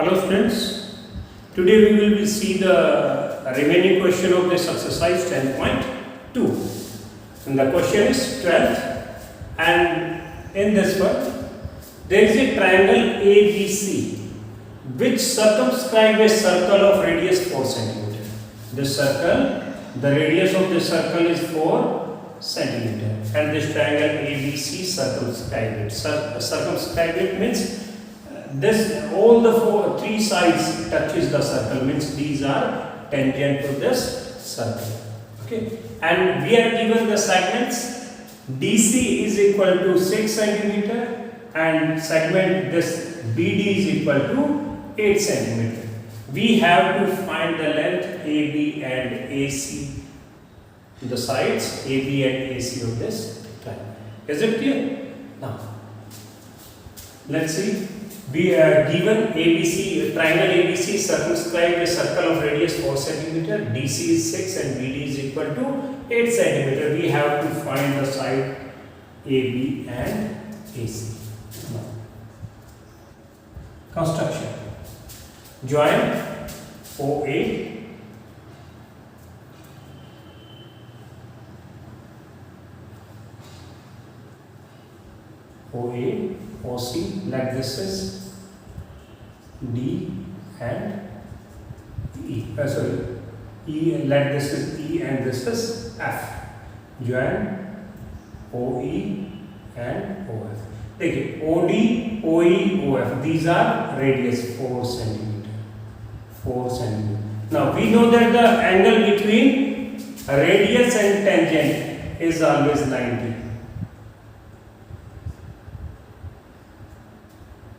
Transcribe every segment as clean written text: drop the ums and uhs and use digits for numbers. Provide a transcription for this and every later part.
Hello students, today we will see the remaining question of this exercise 10.2 and the question is 12th, and in this one there is a triangle ABC which circumscribes a circle of radius 4 cm. This circle, the radius of this circle is 4 cm and this triangle ABC circumscribes it. Circumscribe it means this all the three sides touches the circle, means these are tangent to this circle. Okay, and we are given the segments DC is equal to 6 cm and segment this BD is equal to 8 cm. We have to find the length AB and AC, the sides AB and AC of this triangle. Is it clear? Now let's see. We are given ABC, triangle ABC circumscribed a circle of radius 4 cm, DC is 6 and BD is equal to 8 cm. We have to find the side AB and AC. Now, construction. Join OA, OC, like this is D and E. E, like this is E and this is F. Join OE and OF. Take OD, OE, OF. These are radius 4 cm. 4 cm. Now we know that the angle between radius and tangent is always 90.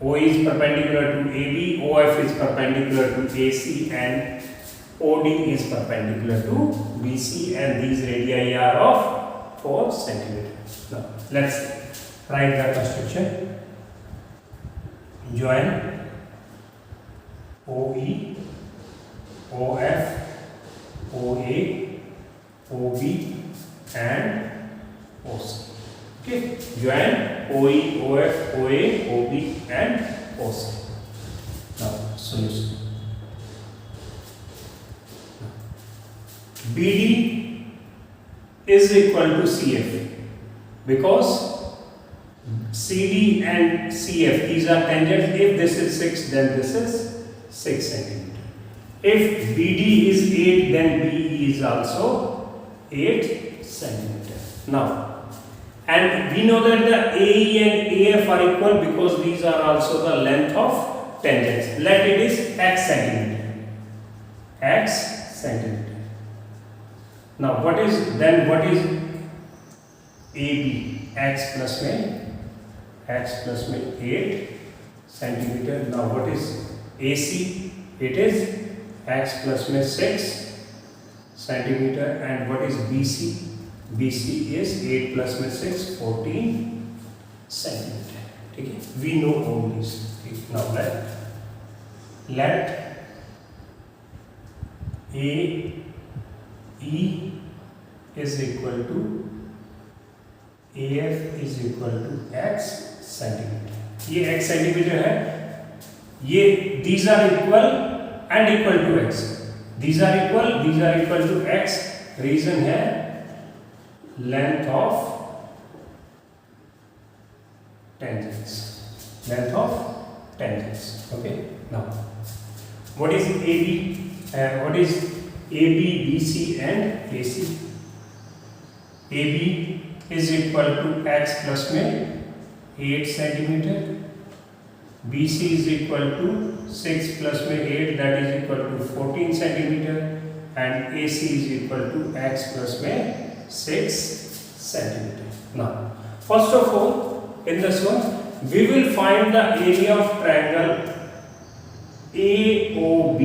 O is perpendicular to AB, OF is perpendicular to AC and OD is perpendicular to BC, and these radii are of 4 cm. Now let's write the construction. Join OE, OF, OA, OB and OC. Okay, join OE, OF, OA, OB and OC. Now solution. BD is equal to CF because CD and CF, these are tangents. If this is 6, then this is 6 cm. If BD is 8, then BE is also 8 cm. Now, and we know that the AE and AF are equal because these are also the length of tangents. Let it is x centimeter. X centimeter. Now what is AB? X plus 8 centimeter. Now what is AC? It is x plus 6 centimeter. And what is BC? BC is 8 plus 6, 14 centimeter. Okay, we know all these. Now let AE is equal to AF is equal to x centimeter. ये x centimeter है. ये these are equal and equal to x. These are equal to x. Reason है length of tangents. Length of tangents. Okay. Now, what is AB? What is AB, BC, and AC? AB is equal to x plus 8 centimeter. BC is equal to 6 plus 8, that is equal to 14 centimeter, and AC is equal to x plus 6 centimeter. Now, first of all, in this one, we will find the area of triangle AOB,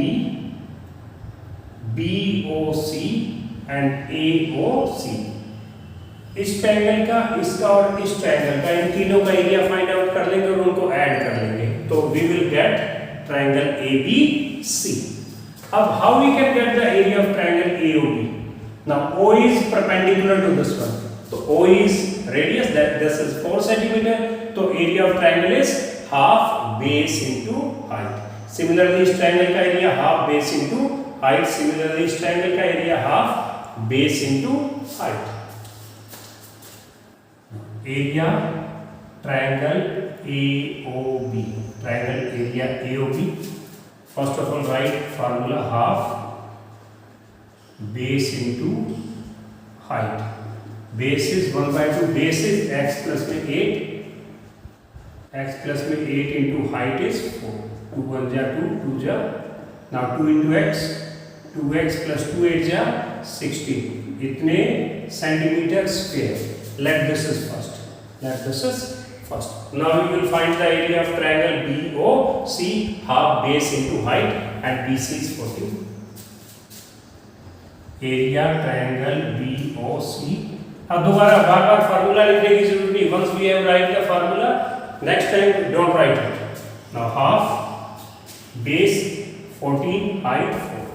BOC and AOC. इस triangle का, इसका और इस triangle का, इन तीनों का area find out कर लेंगे और उनको ऐड कर लेंगे, तो we will get triangle ABC. अब how we can get the area of triangle AOB? Now O is perpendicular to this one. So O is radius, that this is 4 centimeter. So area of triangle is half base into height. Similarly, इस triangle का area half base into height. Similarly, इस triangle का area half base into height. Area triangle AOB, triangle area AOB. First of all, write formula half base into height. Base is 1/2. Base is x plus में 8. X plus में 8 into height is 4. 2 1 जा 2, 2 जा. Now 2 into x. 2x plus 2 8 जा 16. इतने centimetre square. Let this is first. Let this is first. Now we will find the area of triangle BOC, half base into height, and BC is 14. Area triangle BOC. अब दोबारा बार बार formula लिखने की जरूरत नहीं. Once we have write the formula, next time don't write it. Now half base 14, height 4.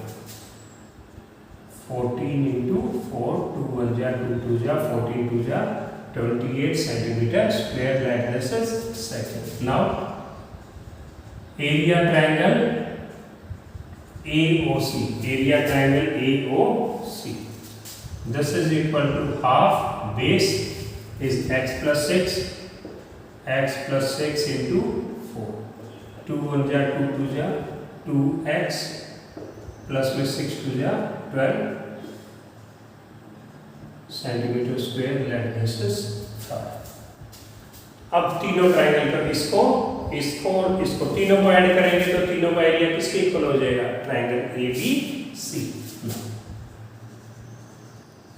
14 into 4, 2 1 जा 2 2 जा 14 2 जा 28 centimeter square. Like this is second. Now area triangle AOC, area triangle AOC. This is equal to half base is x plus 6, x plus 6 into 4. 2 1 जा 2 2 जा 2x plus में 6 2 जा 12 centimetre square. Late this is 5. अब तीनों triangle का इसको और इसको तीनों को ऐड करेंगे तो तीनों का एरिया किसके इक्वल हो जाएगा? Triangle ABC.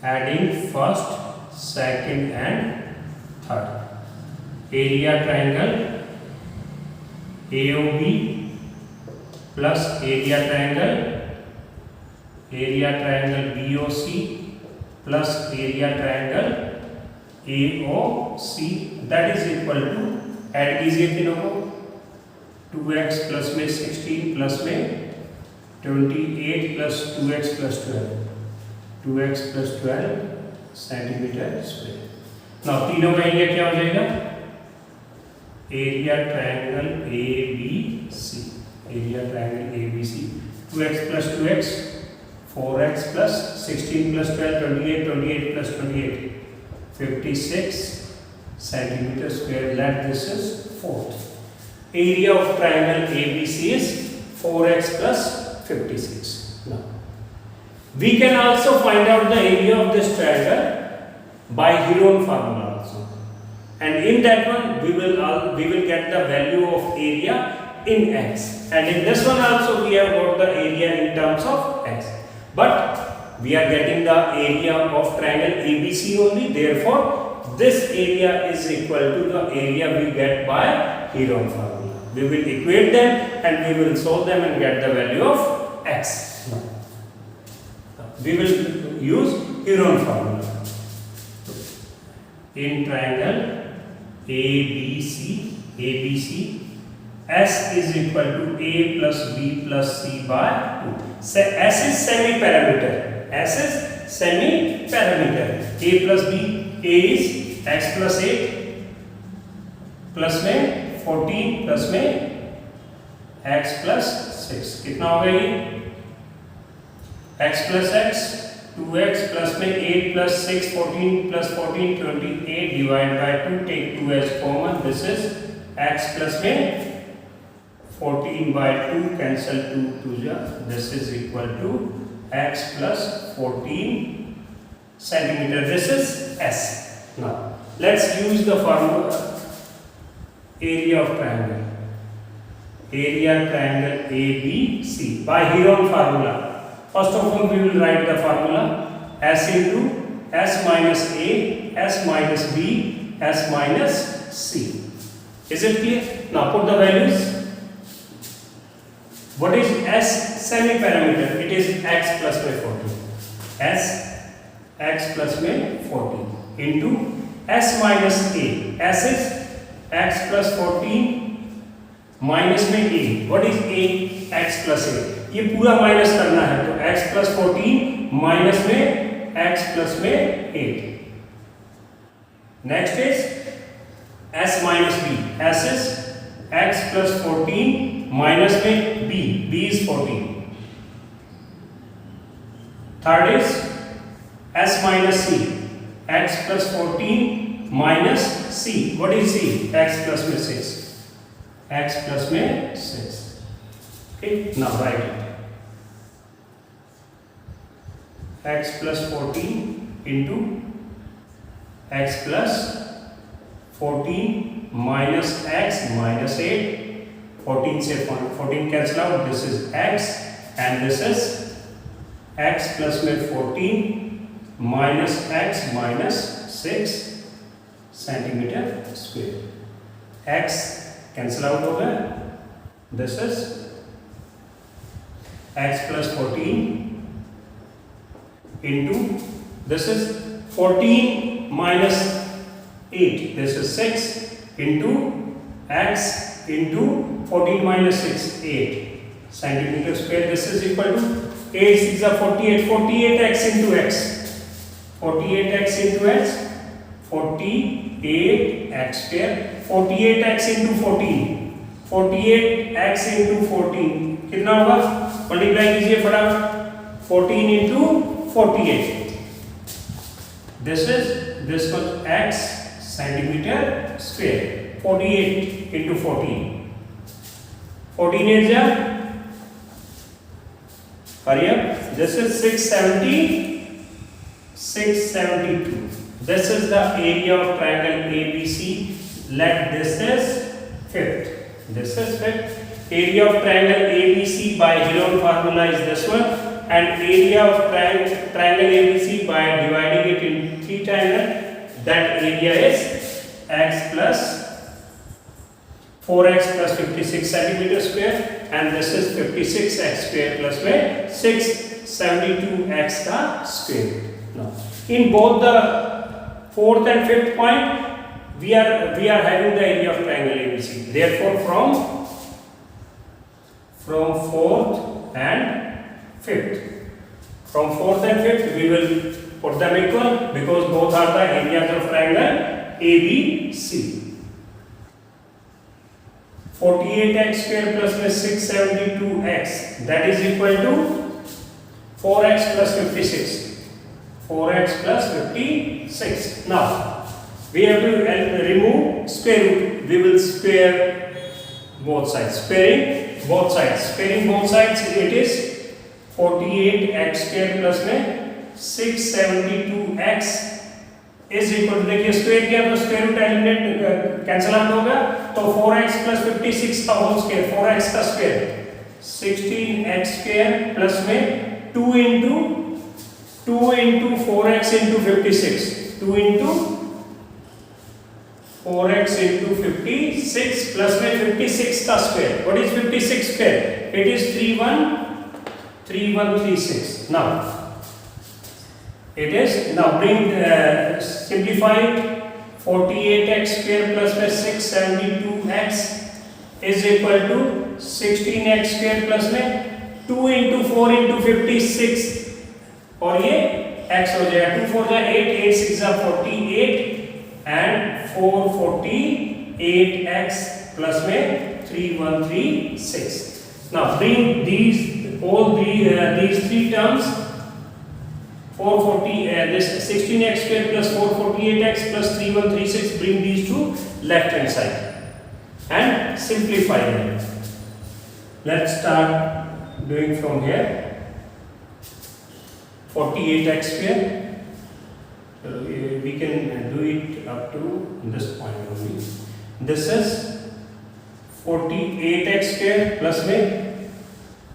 Adding first, second and third. Area triangle AOB plus area triangle BOC plus area triangle AOC, that is equal to, add कीजिए तीनों को. 2x प्लस में 16 प्लस में 28 plus 2x plus 12, 2x plus 12 centimetre square. Now तीनों का area क्या हो जाएगा? Area triangle ABC, area triangle ABC. 2x plus 2x 4x plus 16 plus 12, 28, 28 plus 28, 56 centimeter square. Let this is fourth. Area of triangle ABC is 4x plus 56. Now, we can also find out the area of this triangle by Heron formula also. And in that one, we will get the value of area in x. And in this one also, we have got the area in terms of x. But we are getting the area of triangle ABC only. Therefore, this area is equal to the area we get by Heron formula. We will equate them and we will solve them and get the value of x. We will use Heron formula. In triangle ABC, S is equal to A plus B plus C by 2. S is semi-parameter. S is semi-parameter. A plus B, A is x plus 8 plus में 14 plus में x plus 6. कितना हो गया ये? x plus x, 2x plus में 8 plus 6, 14 plus 14, 28 divided by 2. Take 2 as common. This is x plus में 14 by 2, cancel 2 2 ja. This is equal to x plus 14 centimeter. This is S. Now let's use the formula area of triangle. Area triangle ABC by Heron formula. First of all, we will write the formula S into S minus A, S minus B, S minus C. Is it clear? Now put the values. What is S semi-parameter? It is x plus by 14. S x plus by 14 into S minus A. S is x plus 14 minus में A. What is A? X plus A. ये पूरा minus करना है तो x plus 14 minus में x plus में 8. Next is S minus B. S is x plus 14 minus में b is 14. Third is s minus c, x plus 14 minus c. What is c? x plus में 6. x plus में 6. Okay, now write it. x plus 14 into x plus 14 minus x minus 8. 14 से 14 cancel out. This is x and this is x plus में 14 minus x minus 6 centimeter square. x cancel out होगा. This is x plus 14 into this is 14 minus 8. This is 6 into x into 14 minus 6, 8 centimeter square. This is equal to 8 6 are 48. 48x into x. 48x into x. 48x square. 48x into 14. 48x into 14 कितना होगा? Multiply कीजिए फटाफट. 14 into 48. This was x centimeter square. 48 into 14. 14 8 ja. Hurry up. This is 672. This is the area of triangle ABC. Let this is fifth. This is fifth. Area of triangle ABC by Heron formula is this one. And area of triangle ABC by dividing it in 3 triangles, that area is x plus 4x plus 56 centimeter square, and this is 56x square plus 672x का square. Now, in both the fourth and fifth point, we are having the area of triangle ABC. Therefore, from fourth and fifth, we will put them equal because both are the areas of triangle ABC. 48x square plus 672x, that is equal to 4x plus 56. 4x plus 56. Now we have to remove square root. We will square both sides. Sparing both sides, it is 48x square plus 672x is equal to, देखिए square किया तो square root eliminate cancel out होगा, तो 4x plus 56 का whole square, 4x का square 16x square plus में 2 into 4x into 56, 2 into 4x into 56 plus में 56 का square. What is 56 square? It is 3136. Now it is, now bring simplify it. 48x square plus 672x is equal to 16x square plus 2 into 4 into 56, और ये x हो जाएगा. 2 4 8, 8 6 48 and 448x plus 3136. Now bring these three terms. 440 this 16x square plus 448x plus 3136, bring these to left hand side and simplify them. Let's start doing from here. 48x square, we can do it up to this point only. This is 48x square plus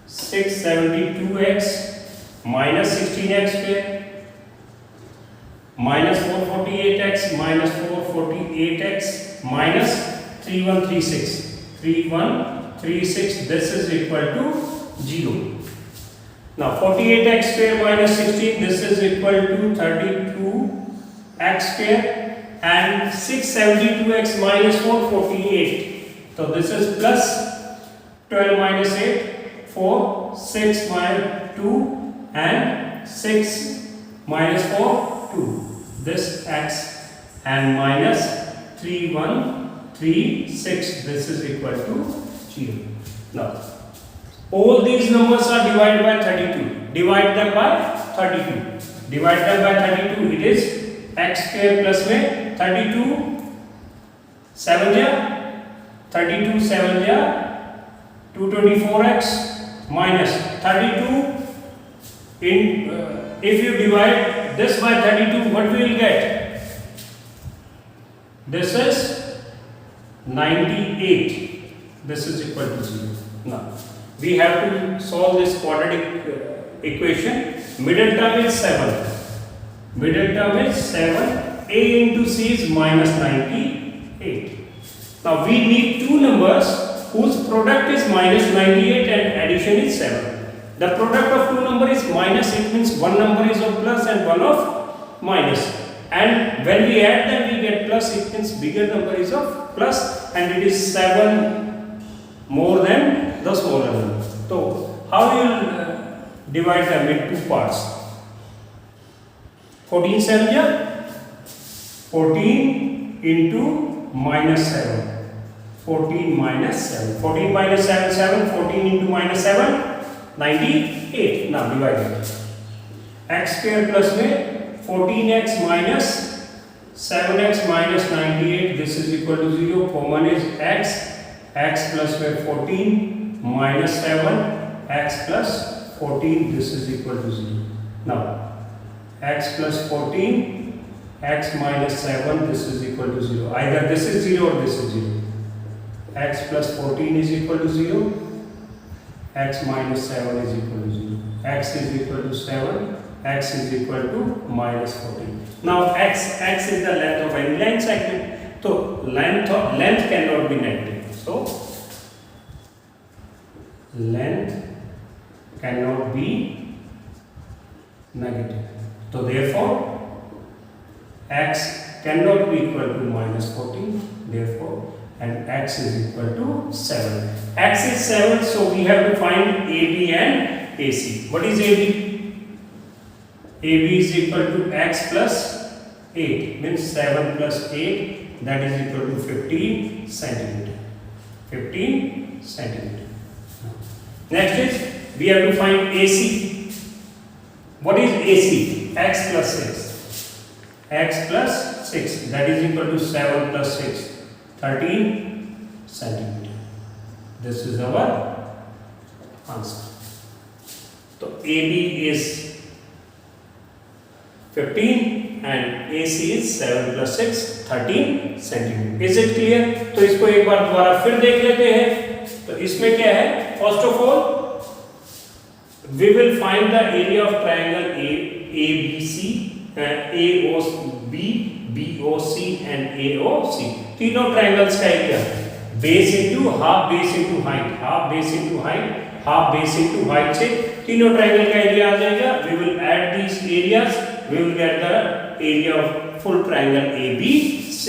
672x minus 16x square minus 448x minus 448x minus 3136. 3136, this is equal to 0. Now 48x square minus 16, this is equal to 32x square, and 672x minus 448. So this is plus 12 minus 8, 4, 6 minus 2 and 6 minus 4, 2. This x and minus 3136. This is equal to 0. Now, all these numbers are divided by 32. Divide them by 32. Divide them by 32. It is x square plus में 32 7 या 32 7 या 224x minus 32 in if you divide this by 32, what we will get? This is 98. This is equal to 0. Now we have to solve this quadratic equation. Middle term is 7. Middle term is 7. A into C is minus 98. Now we need two numbers whose product is minus 98 and addition is 7. The product of two numbers is minus, it means one number is of plus and one of minus. And when we add them, we get plus, it means bigger number is of plus and it is 7 more than the smaller number. So, how you will divide them in two parts? 14 7 yeah? 14 into minus 7. 14 minus 7. 14 minus 7, 7. 14 into minus 7. 98. Now divide it. X square plus में 14x minus 7x minus 98. This is equal to 0. Common is x. X plus में 14 minus 7. X plus 14. This is equal to 0. Now x plus 14. X minus 7. This is equal to 0. Either this is 0 or this is 0. X plus 14 is equal to 0. X minus 7 is equal to 0. X is equal to 7. X is equal to minus 14. Now x is the length of any line segment. So length cannot be negative. So length cannot be negative. So therefore x cannot be equal to minus 14. Therefore and x is equal to 7. X is 7, so we have to find AB and AC. What is AB? AB is equal to x plus 8, means 7 plus 8, that is equal to 15 centimeter. 15 centimeter. Next is, we have to find AC. What is AC? X plus 6. X plus 6, that is equal to 7 plus 6. 13 centimeter. This is our answer. So AB is 15 and AC is 7 plus 6, 13 centimeter. Is it clear? तो इसको एक बार दोबारा फिर देख लेते हैं. तो इसमें क्या है? First of all, we will find the area of triangle ABC, AOB, BOC and AOC. तीनों ट्रायंगल्स का area base into half base into height, half base into height, half base into height से तीनों triangle का area आ जाएगा. We will add these areas, we will get the area of full triangle ABC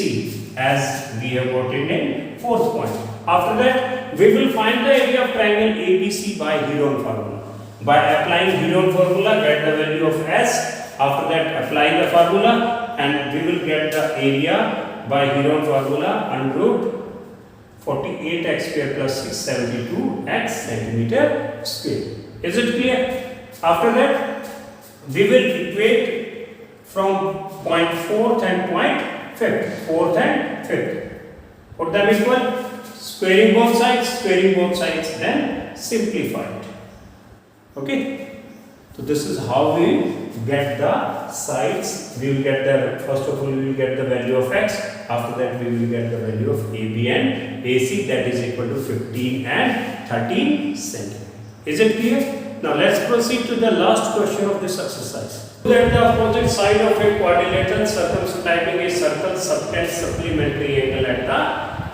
as we have got it in fourth point. After that, we will find the area of triangle ABC by Heron formula. By applying Heron formula, get the value of S. After that, apply the formula and we will get the area by Heron formula under root 48x square plus 672x centimeter square. Is it clear? After that, we will equate from point 4th and point 5th. 4th and 5th. Put them equal. Squaring both sides, then simplify it. Okay? So this is how we get the sides. We will get the, first of all, we will get the value of x. After that, we will get the value of AB and AC, that is equal to 15 and 13 centimeters. Is it clear? Now let's proceed to the last question of this exercise. Let the opposite side of a quadrilateral circumscribing a circle subtend supplementary angle at the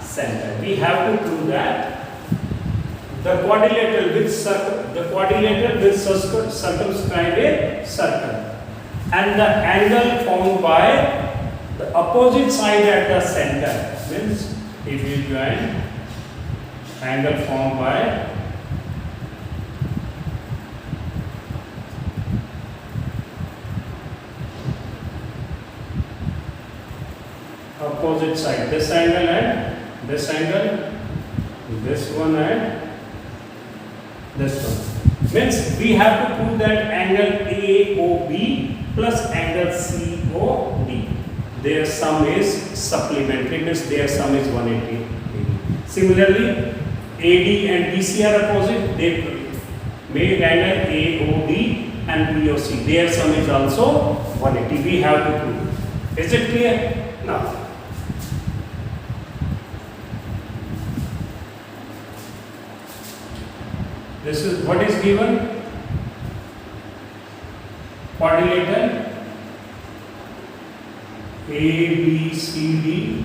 center. We have to prove that the quadrilateral will circumscribe a circle, and the angle formed by the opposite side at the center means if you join angle formed by opposite side, this angle and this angle, this one and this one. Means we have to prove that angle AOB plus angle COD, their sum is supplementary, means their sum is 180 degree. Similarly, AD and BC are opposite, they make angle AOD and BOC, their sum is also 180. We have to prove. Is it clear? Now, this is what is given. Quadrilateral ABCD,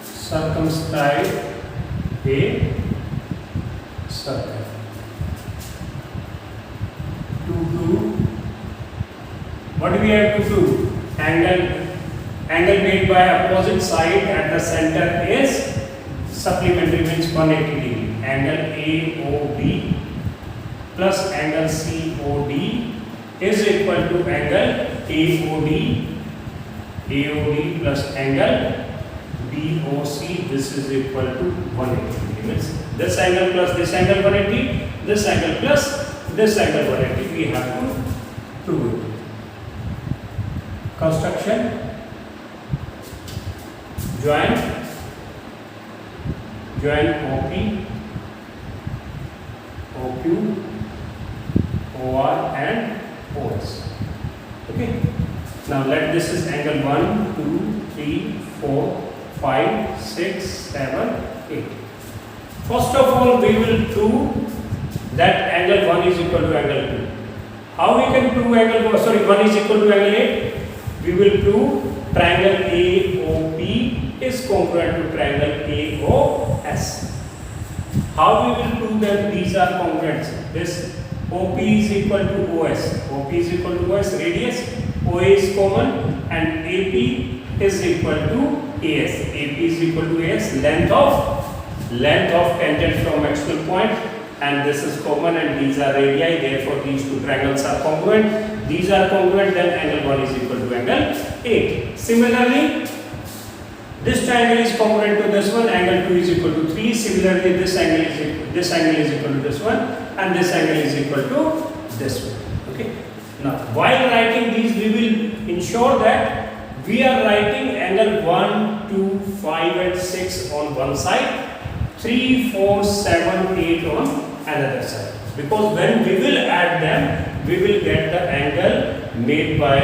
circumscribe a circle. To do what we have to do? Angle made by opposite side at the center is supplementary, means 180 degree. Angle AOB plus angle COD is equal to angle AOD plus angle BOC. This is equal to 180 degree. Means this angle plus this angle 180, this angle plus this angle 180. We have to prove it. Construction. Join OP, OQ, OR and OS. Okay. Now let this is angle 1, 2, 3, 4, 5, 6, 7, 8. First of all, we will prove that angle 1 is equal to angle 2. How we can prove angle 1 is equal to angle 8? We will prove triangle AOP is congruent to triangle AOS. How we will prove that these are congruent? This OP is equal to OS. OP is equal to OS, radius. OA is common and AP is equal to AS. AP is equal to AS, length of tangent from external point, and this is common and these are radii. Therefore, these two triangles are congruent. These are congruent, then angle 1 is equal to angle 8. Similarly, this triangle is congruent to this one, angle 2 is equal to 3. Similarly, this angle is equal to this one, and this angle is equal to this one. Okay. Now, while writing these, we will ensure that we are writing angle 1, 2, 5 and 6 on one side, 3, 4, 7, 8 on another side. Because when we will add them, we will get the angle made by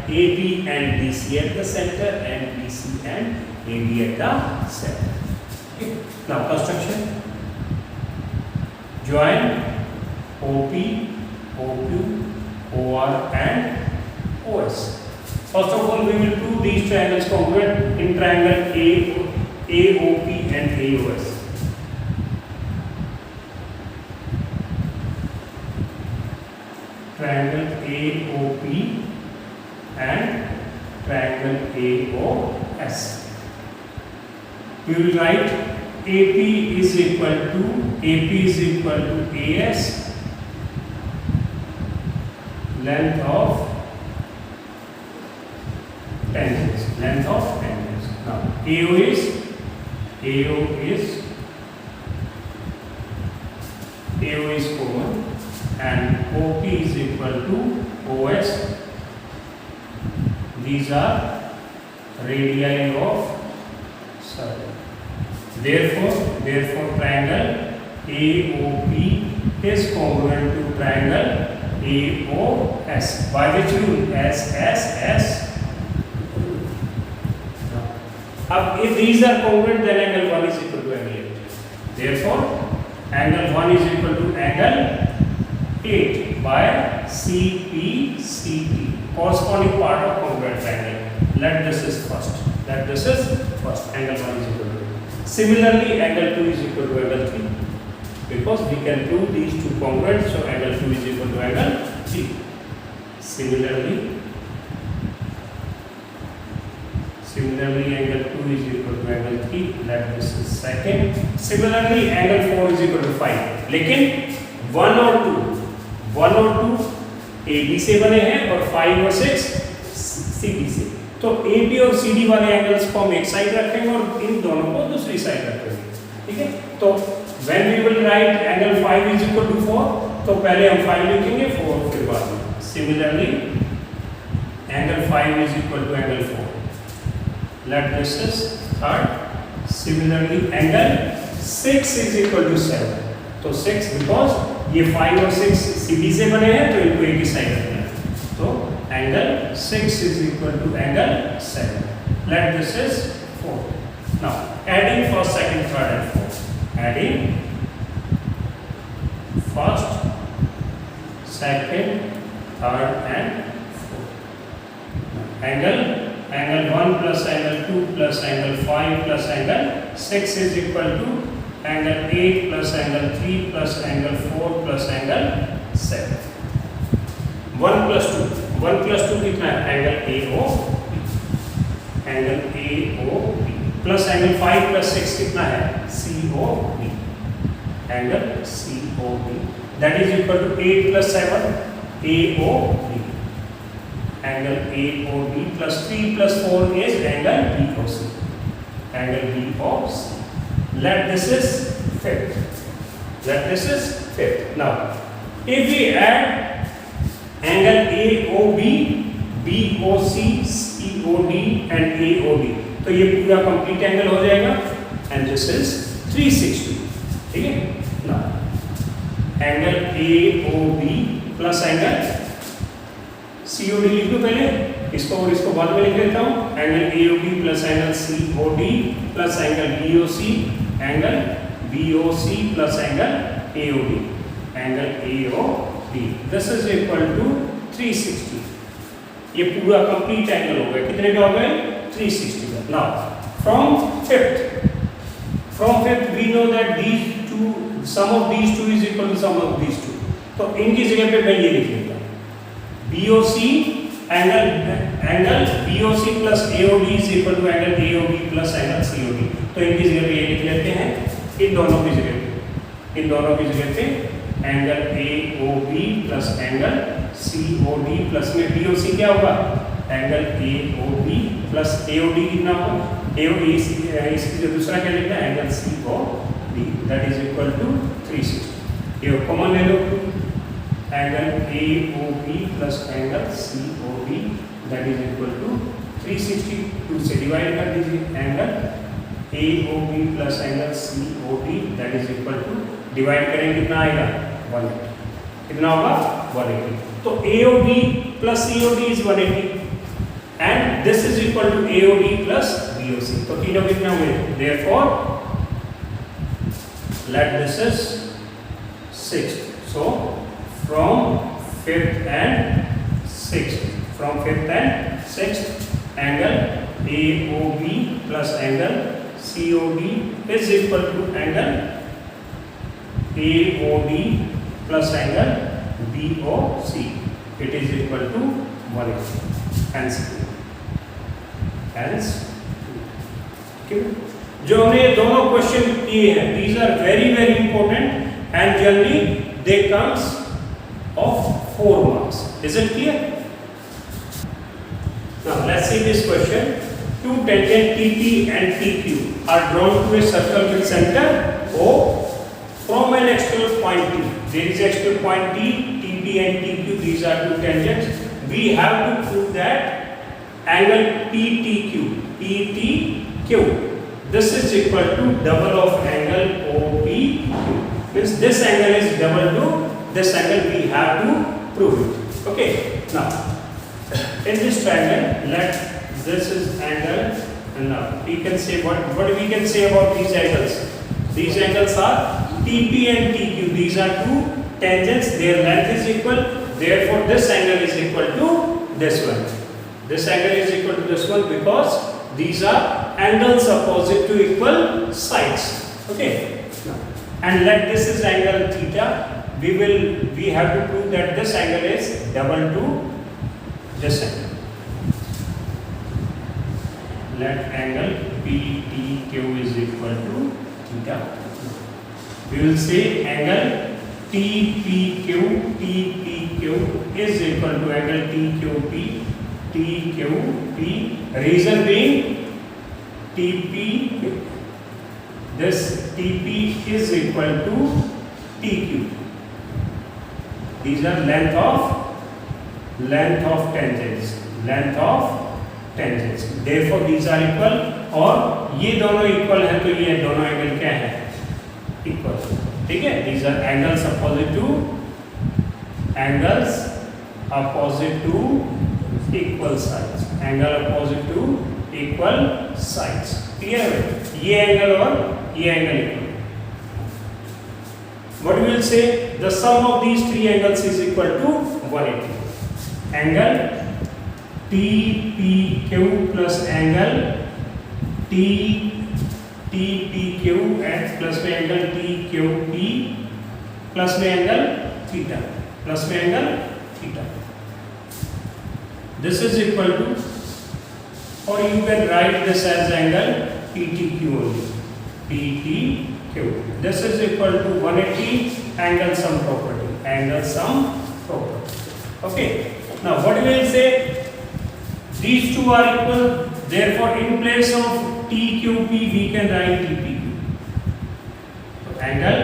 AB and BC at the center and BC and AB at the center. Okay. Now construction. Join OP, OQ, OR and OS. First of all, we will prove these triangles congruent in triangle AOP and AOS. Triangle AOP and triangle AOS. We will write AP is equal to AS, length of tangents. Now AO is common and OP is equal to OS. These are radii of circle. Therefore triangle AOP is congruent to triangle AOS. By which rule? S. Now, if these are congruent, then angle 1 is equal to angle 8. Therefore, angle 1 is equal to angle 8 by CPCT, corresponding part of congruent triangle. Let this is first. Angle 1 is equal to 8. Similarly, angle 2 is equal to angle 3. Because we can prove these two congruent, so angle 2 is equal to angle 3. Similarly, angle 2 is equal to angle 3. Let this is second. Similarly, angle 4 is equal to 5. लेकिन 1 और 2 AB से बने हैं और 5 और 6 CD से. तो AB और CD वाले एंगल्स को हम एक साइड रखेंगे और इन दोनों को दूसरी साइड रखेंगे. ठीक है. तो When we will write angle 5 is equal to 4, तो पहले हम 5 लिखेंगे 4 फिर बाद में. Similarly, angle 5 is equal to angle 4. Let this is third. Similarly, angle 6 is equal to 7. तो 6 because ये 5 और 6 सीधी से बने हैं तो इनको एक ही साइड रखना है. तो angle 6 is equal to angle 7. Let this is 4. Now adding first, second, third and fourth. Adding first, second, third and fourth. Angle 1 plus angle 2 plus angle 5 plus angle 6 is equal to angle 8 plus angle 3 plus angle 4 plus angle 7. 1 plus 2 कितना है? Angle AOB. Angle AOB plus angle 5 plus 6 कितना है? COB. Angle COB. That is equal to 8 plus 7 AOB. Angle AOB plus 3 plus 4 is angle BOC. Angle BOC. Let this is fifth. Let this is fifth. Now, if we add angle AOB, BOC, COD and AOD, तो ये पूरा complete angle हो जाएगा. And this is 360. ठीक है? Now, angle AOB plus angle COD लिख दो पहले, इसको और इसको बाद में लिख देता हूँ. Angle AOB plus angle COD plus angle BOC, angle BOC plus angle AOB, angle AOB. This is equal to 360. ये पूरा कंप्लीट एंगल हो गया. कितने का हो गए? 360 का. Now from fifth we know that these two, sum of these two is equal to sum of these two. तो इनकी जगह पे मैं ये लिख लेता हूँ. BOC angle BOC plus AOD is equal to angle AOB plus angle COD. तो इनकी जगह पे ये लिख लेते हैं. इन दोनों की जगह पे angle AOB plus angle COD plus में BOC क्या होगा? एंगल AOB प्लस AOD कितना होगा? AOD इसकी जो दूसरा क्या लिखना है? Angle COD. That is equal to 360. ये कॉमन ले लो. Angle AOB plus angle COD that is equal to 360. 2 से डिवाइड कर दीजिए. Angle AOB plus angle COD that is equal to, divide करेंगे कितना आएगा? 180. कितना होगा? 180. तो AOB plus COD is 180 and this is equal to AOD plus BOC. तो तीनों कितना हुए? Therefore let this is 6th. So from 5th and 6th angle AOB plus angle COD is equal to angle AOD plus angle BOC. It is equal to 180. Hence, जो हमने दोनों question किए हैं, these are very important and generally they comes of 4 marks. Is it clear? Now let's see this question. Two tangent TP and TQ are drawn to a circle with center O from an external point T. There is external point T, TP and TQ. These are two tangents. We have to prove that angle PTQ. This is equal to double of angle OPQ. Means this angle is double to this angle. We have to prove it. Okay. Now in this triangle, let this is angle, and now we can say what we can say about these angles. These angles are TP and TQ. These are two tangents. Their length is equal. Therefore, this angle is equal to this one. This angle is equal to this one because these are angles opposite to equal sides. Okay. And let this is angle theta. We have to prove that this angle is double to this angle. Let angle PTQ is equal to theta. We will say angle TPQ is equal to angle TQP. Reason being TP this TP is equal to TQ. These are length of tangents, therefore these are equal, और ये दोनों equal है तो ये दोनों angle क्या है, equal, ठीक है. These are angles opposite to equal sides, clear है. ये एंगल और ये angle equal. What we will say, the sum of these three angles is equal to 180. Angle TPQ plus angle TPQ and plus में angle TQP plus में angle theta, This is equal to, or you can write this as angle PTQ only. PTQ. This is equal to 180 angle sum property. Okay. Now what we will say? These two are equal. Therefore, in place of TQP, we can write TPQ. So angle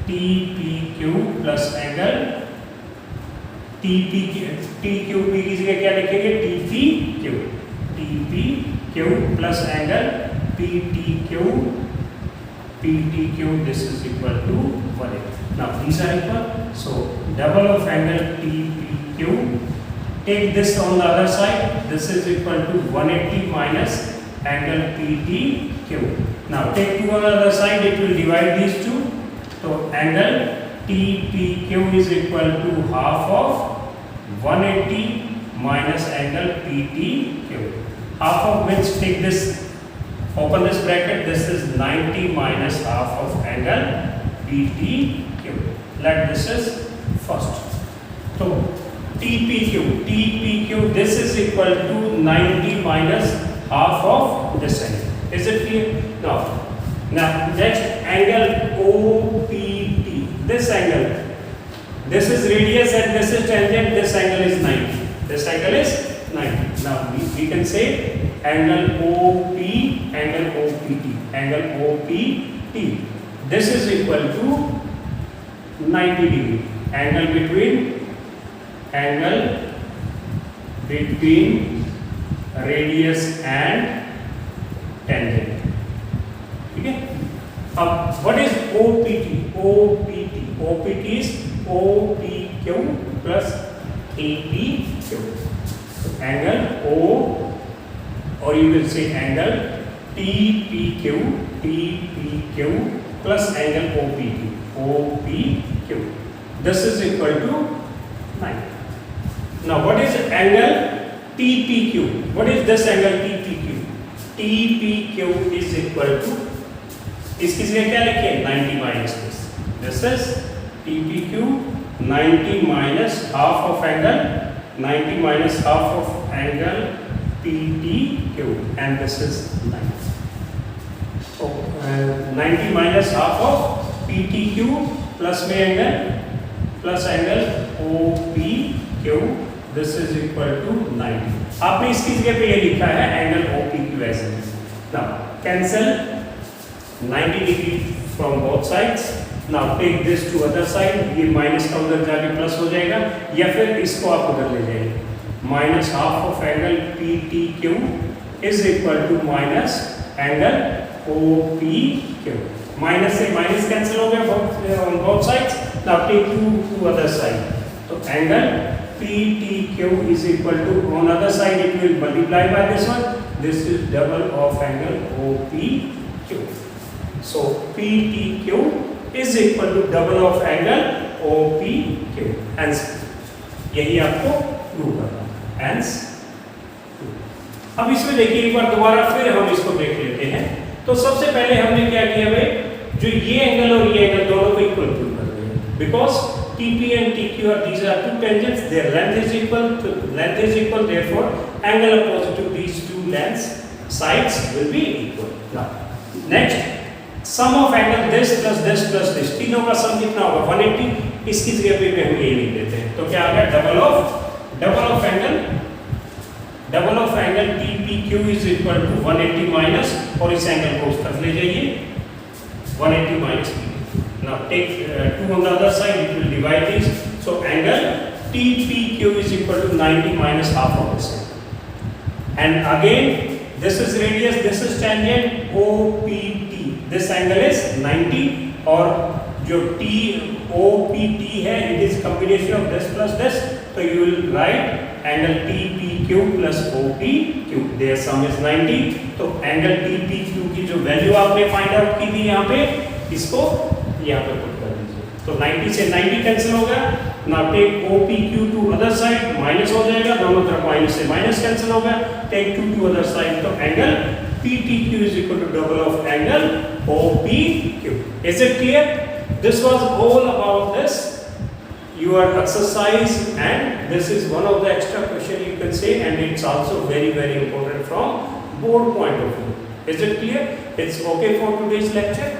TPQ plus angle TQP की जगह क्या लिखेंगे? TPQ plus angle PTQ. This is equal to 180. Now these are equal. So double of angle TPQ. Take this on the other side. This is equal to 180 minus angle PTQ. Now take 2 on the other side. It will divide these two. So angle TPQ is equal to half of 180 minus angle PTQ. Half of which, take this, open this bracket, this is 90 minus half of angle PTQ. Let this is first. So TPQ, this is equal to 90 minus half of this angle. Is it clear? Now next angle OPT. This angle, this is radius and this is tangent. This angle is 90. Now we can say angle OPT. This is equal to 90 degree. Angle between radius and tangent. Okay. What is OPT? OPT is OPQ plus APQ. Angle O, or you will say angle TPQ plus angle OPQ. This is equal to 9. Now what is angle TPQ? What is this angle TPQ? TPQ is equal to, इसकी जगह क्या लिखे? 90 minus this. This is TPQ, 90 minus half of angle PTQ, and this is 90. So 90 minus half of PTQ plus में angle OPQ. This is equal to 90. आपने इसकी जगह पे ये लिखा है angle OPQ ऐसे. Now cancel 90 degree from both sides. Now take this to other side. ये माइनस का उधर जाके प्लस हो जाएगा, या फिर इसको आप उधर ले जाइए. Minus half of angle PTQ is equal to minus angle OPQ. Minus से माइनस कैंसिल हो गया on both sides. Now take to other side. So angle PTQ is equal to, on other side it will multiply by this one. This is double of angle OPQ. So PTQ is equal to double of angle OPQ. Hence यही आपको prove करना है. Hence अब इसमें देखिए एक बार दोबारा फिर हम इसको देख लेते हैं. तो सबसे पहले हमने क्या किया भाई, जो ये एंगल और ये एंगल दोनों को इक्वल प्रूव कर दिया. Because TP and TQ are, these are two tangents, their length is equal, therefore angle opposite to these two lengths sides will be equal. Now next, sum of angle this plus this, तीनों का सम कितना होगा? 180. इसकी जगह पे हम ये लिख देते हैं. तो क्या आ गया? Double of angle TPQ is equal to 180 minus, और इस एंगल को उस तरफ ले जाइए. 180 minus PT. Now take 2 on the other side, it will divide these. So angle TPQ is equal to 90 minus half of this angle. And again, this is radius, this is tangent, OPT. This angle is 90 और जो OPT है, it is combination of this plus this. So you will write angle TPQ plus OPQ. Their sum is 90. तो angle TPQ की जो value आपने find out की थी यहाँ पे, इसको यहाँ पे पुट कर दीजिए. तो 90 से 90 कैंसिल हो गया. Now take OPQ to other side, minus हो जाएगा, दोनों तरफ माइनस से माइनस कैंसिल हो गया. Take 2 to other side, तो angle PTQ is equal to double of angle OPQ. Is it clear? This was all about this your exercise, and this is one of the extra question you can say, and it's also very important from board point of view. Is it clear? It's okay for today's lecture.